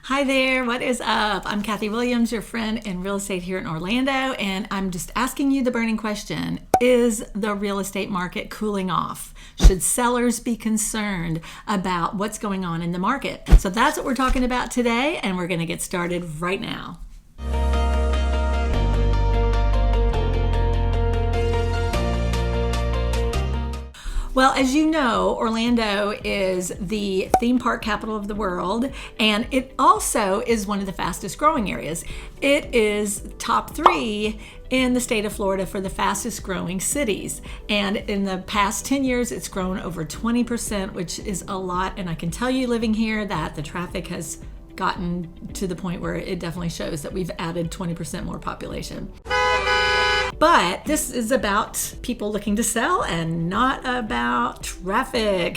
Hi there, what is up? I'm Kathy Williams, your friend in real estate here in Orlando, and I'm just asking you the burning question. Is the real estate market cooling off? Should sellers be concerned about what's going on in the market? So that's what we're talking about today, and we're going to get started right now. Well, as you know, Orlando is the theme park capital of the world, and it also is one of the fastest growing areas. It is top 3 in the state of Florida for the fastest growing cities. And in the past 10 years, it's grown over 20%, which is a lot. And I can tell you living here that the traffic has gotten to the point where it definitely shows that we've added 20% more population. But this is about people looking to sell and not about traffic.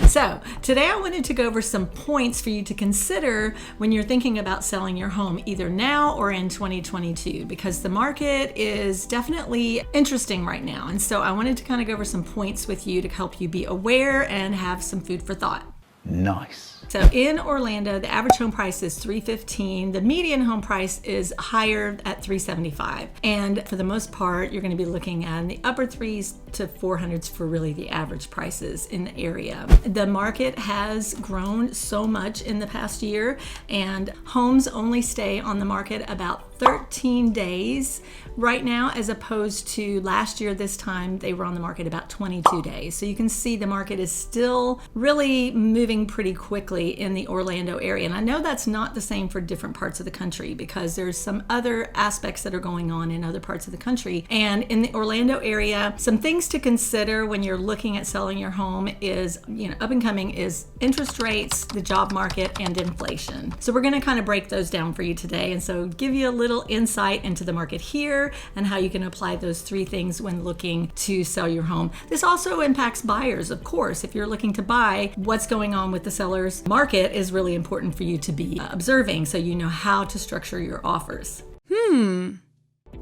So today I wanted to go over some points for you to consider when you're thinking about selling your home, either now or in 2022, because the market is definitely interesting right now. And so I wanted to kind of go over some points with you to help you be aware and have some food for thought. Nice. So in Orlando, the average home price is $315. The median home price is higher at $375. And for the most part, you're going to be looking at in the upper 3s to 400s for really the average prices in the area. The market has grown so much in the past year, and homes only stay on the market about 13 days right now, as opposed to last year this time they were on the market about 22 days. So you can see the market is still really moving pretty quickly in the Orlando area. And I know that's not the same for different parts of the country, because there's some other aspects that are going on in other parts of the country. And in the Orlando area, some things to consider when you're looking at selling your home is, up and coming is interest rates, the job market, and inflation. So we're going to kind of break those down for you today, and so give you a little insight into the market here and how you can apply those 3 things when looking to sell your home. This also impacts buyers, of course. If you're looking to buy, what's going on with the seller's market is really important for you to be observing, so you know how to structure your offers.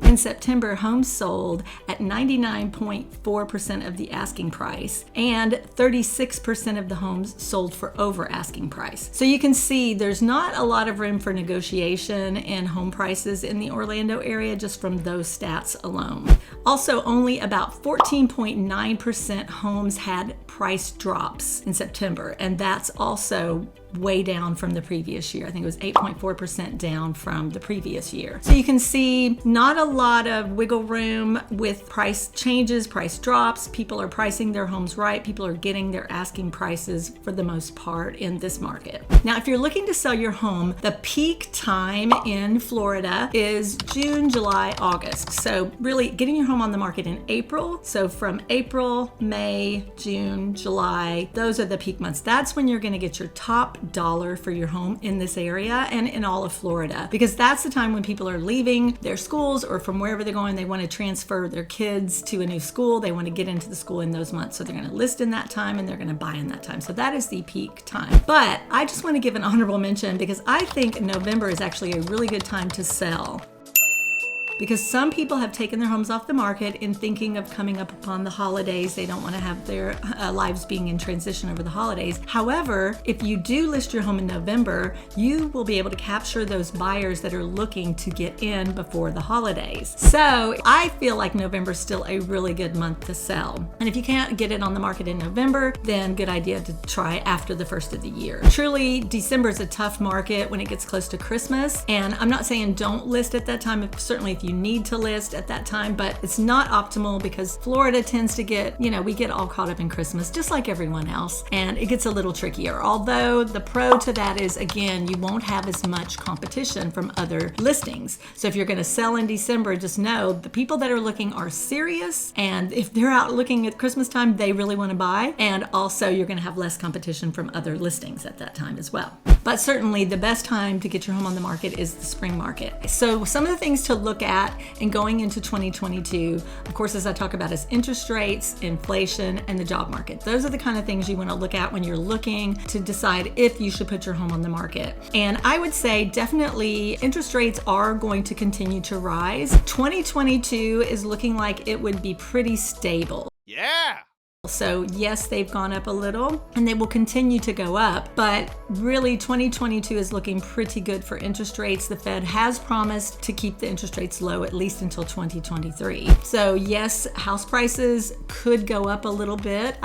In September, homes sold at 99.4% of the asking price, and 36% of the homes sold for over asking price. So you can see there's not a lot of room for negotiation in home prices in the Orlando area just from those stats alone. Also, only about 14.9% homes had price drops in September, and that's also way down from the previous year. I think it was 8.4% down from the previous year. So you can see not a lot of wiggle room with price changes, price drops. People are pricing their homes right. People are getting their asking prices for the most part in this market. Now, if you're looking to sell your home, the peak time in Florida is June, July, August. So really getting your home on the market in April. So from April, May, June, July, those are the peak months. That's when you're going to get your top dollar for your home in this area and in all of Florida, because that's the time when people are leaving their schools or from wherever they're going. They want to transfer their kids to a new school. They want to get into the school in those months. So they're going to list in that time and they're going to buy in that time. So that is the peak time. But I just want to give an honorable mention, because I think November is actually a really good time to sell, because some people have taken their homes off the market in thinking of coming up upon the holidays. They don't want to have their lives being in transition over the holidays. However, if you do list your home in November, you will be able to capture those buyers that are looking to get in before the holidays. So I feel like November is still a really good month to sell. And if you can't get it on the market in November, then good idea to try after the first of the year. Truly, December is a tough market when it gets close to Christmas. And I'm not saying don't list at that time. Certainly if you need to list at that time, but it's not optimal, because Florida tends to get, we get all caught up in Christmas just like everyone else, and it gets a little trickier. Although the pro to that is, again, you won't have as much competition from other listings. So if you're going to sell in December, just know the people that are looking are serious, and if they're out looking at Christmas time, they really want to buy, and also you're going to have less competition from other listings at that time as well. But certainly the best time to get your home on the market is the spring market. So some of the things to look at in going into 2022, of course, as I talk about, is interest rates, inflation, and the job market. Those are the kind of things you want to look at when you're looking to decide if you should put your home on the market. And I would say definitely interest rates are going to continue to rise. 2022 is looking like it would be pretty stable. Yeah. So yes, they've gone up a little and they will continue to go up, but really 2022 is looking pretty good for interest rates. The Fed has promised to keep the interest rates low at least until 2023. So yes, house prices could go up a little bit.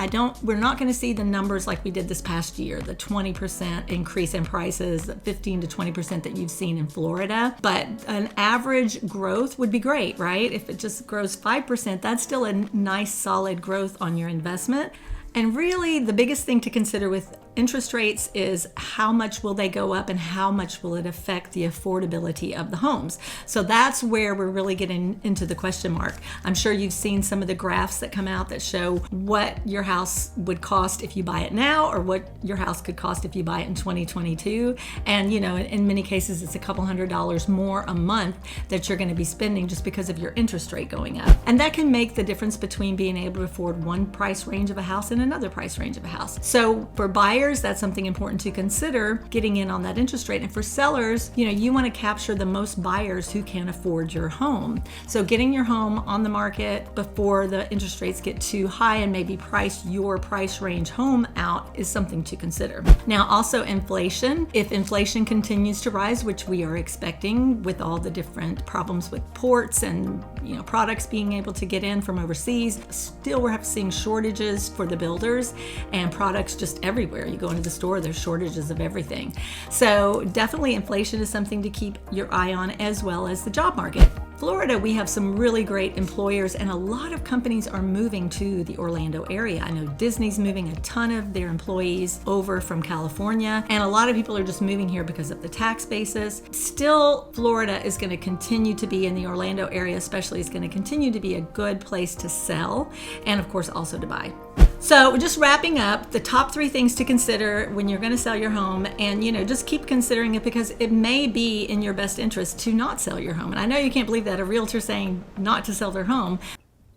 We're not going to see the numbers like we did this past year, the 20% increase in prices, 15 to 20% that you've seen in Florida, but an average growth would be great, right? If it just grows 5%, that's still a nice solid growth on your investment. And really the biggest thing to consider with interest rates is how much will they go up and how much will it affect the affordability of the homes. So that's where we're really getting into the question mark. I'm sure you've seen some of the graphs that come out that show what your house would cost if you buy it now or what your house could cost if you buy it in 2022. And in many cases it's a couple $100s more a month that you're going to be spending just because of your interest rate going up. And that can make the difference between being able to afford one price range of a house and another price range of a house. So for buyers, that's something important to consider, getting in on that interest rate. And for sellers, you want to capture the most buyers who can afford your home. So getting your home on the market before the interest rates get too high and maybe price your price range home out is something to consider. Now also inflation. If inflation continues to rise, which we are expecting with all the different problems with ports and products being able to get in from overseas, still we're seeing shortages for the builders and products just everywhere. You go into the store, there's shortages of everything. So definitely inflation is something to keep your eye on, as well as the job market. Florida, we have some really great employers and a lot of companies are moving to the Orlando area. I know Disney's moving a ton of their employees over from California, and a lot of people are just moving here because of the tax basis. Still, Florida is going to continue to be, in the Orlando area especially, is going to continue to be a good place to sell and of course also to buy. So just wrapping up, the top 3 things to consider when you're going to sell your home, and just keep considering it because it may be in your best interest to not sell your home. And I know you can't believe that, a realtor saying not to sell their home.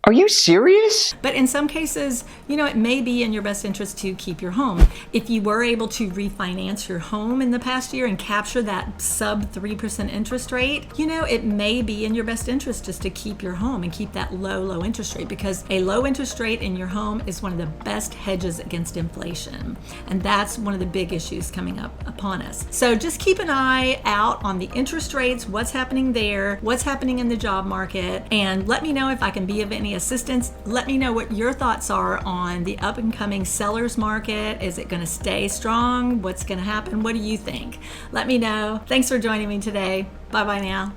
Are you serious? But in some cases, it may be in your best interest to keep your home. If you were able to refinance your home in the past year and capture that sub 3% interest rate, it may be in your best interest just to keep your home and keep that low interest rate, because a low interest rate in your home is one of the best hedges against inflation. And that's one of the big issues coming up upon us. So just keep an eye out on the interest rates, what's happening there, what's happening in the job market, and let me know if I can be of any assistance. Let me know what your thoughts are on the up and coming sellers market. Is it going to stay strong? What's going to happen? What do you think? Let me know. Thanks for joining me today. Bye-bye now.